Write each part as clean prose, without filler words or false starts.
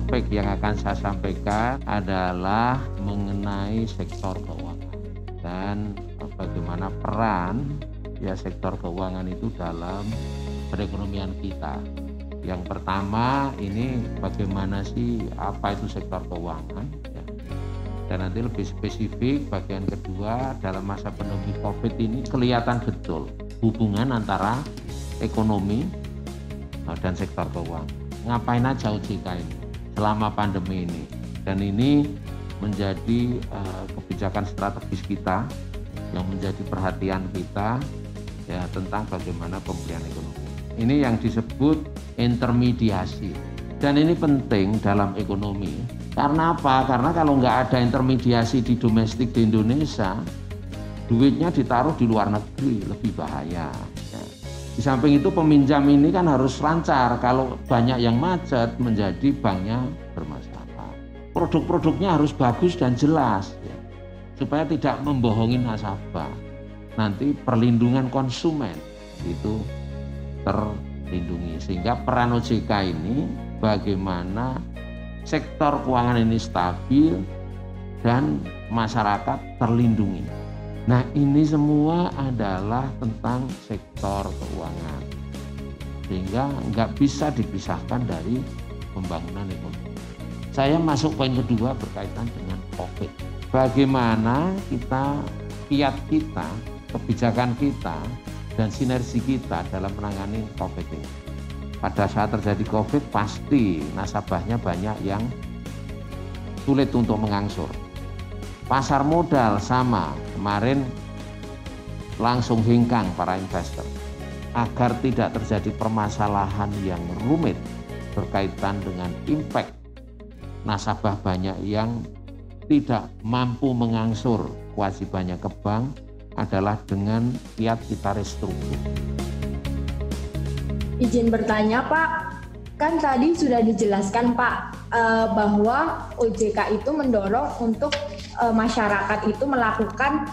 topik yang akan saya sampaikan adalah mengenai sektor keuangan dan bagaimana peran ya sektor keuangan itu dalam perekonomian kita. Yang pertama ini bagaimana sih apa itu sektor keuangan ya. Dan nanti lebih spesifik bagian kedua, dalam masa pandemi COVID ini kelihatan betul hubungan antara ekonomi dan sektor keuangan. Ngapain aja OJK ini selama pandemi ini, dan ini menjadi kebijakan strategis kita yang menjadi perhatian kita ya tentang bagaimana pemulihan ekonomi. Ini yang disebut intermediasi, dan ini penting dalam ekonomi. Karena apa? Karena kalau nggak ada intermediasi di domestik di Indonesia, duitnya ditaruh di luar negeri, lebih bahaya. Ya. Di samping itu peminjam ini kan harus lancar, kalau banyak yang macet menjadi banknya bermasalah. Produk-produknya harus bagus dan jelas, ya, supaya tidak membohongi nasabah. Nanti perlindungan konsumen itu terlindungi, sehingga peran OJK ini bagaimana sektor keuangan ini stabil dan masyarakat terlindungi. Nah, ini semua adalah tentang sektor keuangan, sehingga nggak bisa dipisahkan dari pembangunan ekonomi. Saya masuk poin kedua berkaitan dengan COVID. Bagaimana kiat kita, kebijakan kita, dan sinergi kita dalam menangani COVID ini. Pada saat terjadi COVID pasti nasabahnya banyak yang sulit untuk mengangsur. Pasar modal sama, kemarin langsung hengkang para investor. Agar tidak terjadi permasalahan yang rumit berkaitan dengan impact nasabah banyak yang tidak mampu mengangsur kewajibannya ke bank adalah dengan kiat kita restruktur. Izin bertanya Pak, kan tadi sudah dijelaskan Pak bahwa OJK itu mendorong untuk masyarakat itu melakukan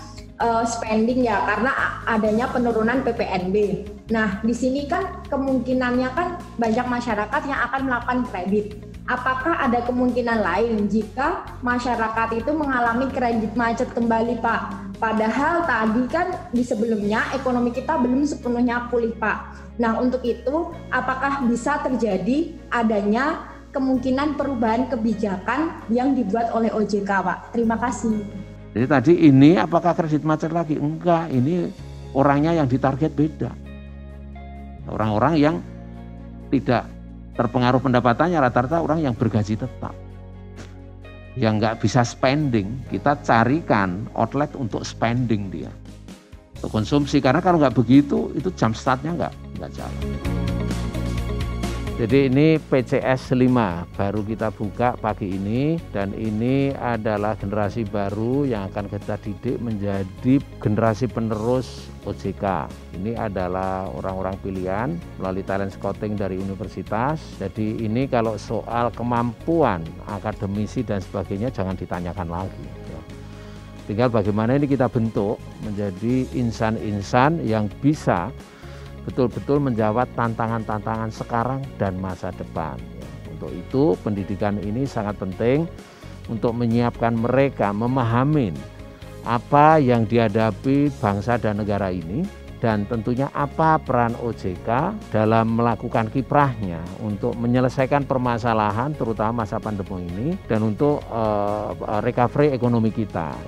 spending ya karena adanya penurunan PPNB. Nah di sini kan kemungkinannya kan banyak masyarakat yang akan melakukan kredit. Apakah ada kemungkinan lain jika masyarakat itu mengalami kredit macet kembali Pak? Padahal tadi kan di sebelumnya ekonomi kita belum sepenuhnya pulih Pak. Nah untuk itu apakah bisa terjadi adanya kemungkinan perubahan kebijakan yang dibuat oleh OJK Pak? Terima kasih. Jadi tadi ini apakah kredit macet lagi? Enggak, ini orangnya yang ditarget beda. Orang-orang yang tidak terpengaruh pendapatannya rata-rata orang yang bergaji tetap. Yang nggak bisa spending, kita carikan outlet untuk spending dia. Untuk konsumsi, karena kalau nggak begitu itu jump startnya nggak jalan. Jadi ini PCS 5 baru kita buka pagi ini, dan ini adalah generasi baru yang akan kita didik menjadi generasi penerus OJK. Ini adalah orang-orang pilihan melalui talent scouting dari universitas. Jadi ini kalau soal kemampuan akademisi dan sebagainya jangan ditanyakan lagi. Tinggal bagaimana ini kita bentuk menjadi insan-insan yang bisa betul-betul menjawab tantangan-tantangan sekarang dan masa depan. Untuk itu pendidikan ini sangat penting untuk menyiapkan mereka memahami apa yang dihadapi bangsa dan negara ini, dan tentunya apa peran OJK dalam melakukan kiprahnya untuk menyelesaikan permasalahan terutama masa pandemi ini dan untuk recovery ekonomi kita.